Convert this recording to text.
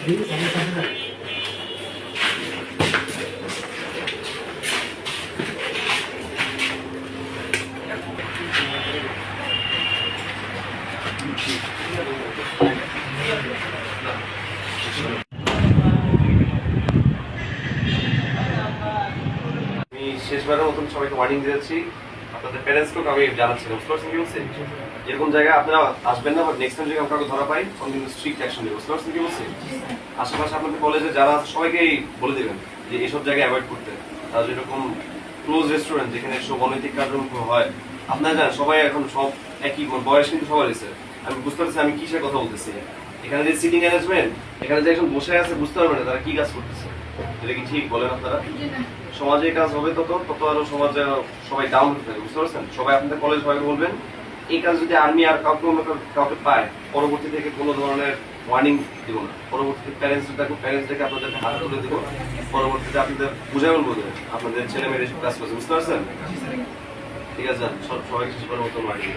শেষবারের মতন সবাইকে ওয়ার্নিং দিয়েছি, আপনাদের প্যারেন্টসকেও আমি জানাচ্ছি, বুঝতে পারছেন কি বলছি? এরকম জায়গায় আপনারা আসবেন না, বাট নেক্সট টাইম যদি আপনাকে ধরা পাই তখন কিন্তু স্ট্রিক্ট অ্যাকশন নেব, বুঝতে পারছেন কি বলছি? আশেপাশে আপনাদের কলেজে যারা সবাইকেই বলে দেবেন যে এইসব জায়গায় অ্যাভয়েড করতে। আর যেরকম ক্লোজ রেস্টুরেন্ট যেখানে সব অনৈতিক কার্যক্রম হয়, আপনারা জানেন সবাই এখন সব একই বয়স কিন্তু সবার রয়েছে। আমি বুঝতে পারছি আমি কিসের কথা বলতেছি। এখানে যে সিটিং অ্যারেঞ্জমেন্ট, এখানে যে একজন বসে আছে বুঝতে পারবে না তারা কি কাজ করতেছে। এটা কি ঠিক বলেন আপনারা? সমাজে কাজ হবে তত আরো সমাজে সবাই ডাউন হতে থাকে, বুঝতে পারছেন? সবাই আপনাদের কলেজ সবাই বলবেন এই কাজ যদি আর্মি আর কাউকে পায়, পরবর্তী থেকে কোনো ধরনের ওয়ার্নিং দিব না। পরবর্তীতে প্যারেন্টসদেরকে আপনাদেরকে হাত তুলে দিব, পরবর্তীতে আপনাদের বুঝাবেন বলবেন আপনাদের ছেলে মেয়ের এসব কাজ করছে, বুঝতে পারছেন? ঠিক আছে, সবাইকে শেষ করার মতো ওয়ার্নিং।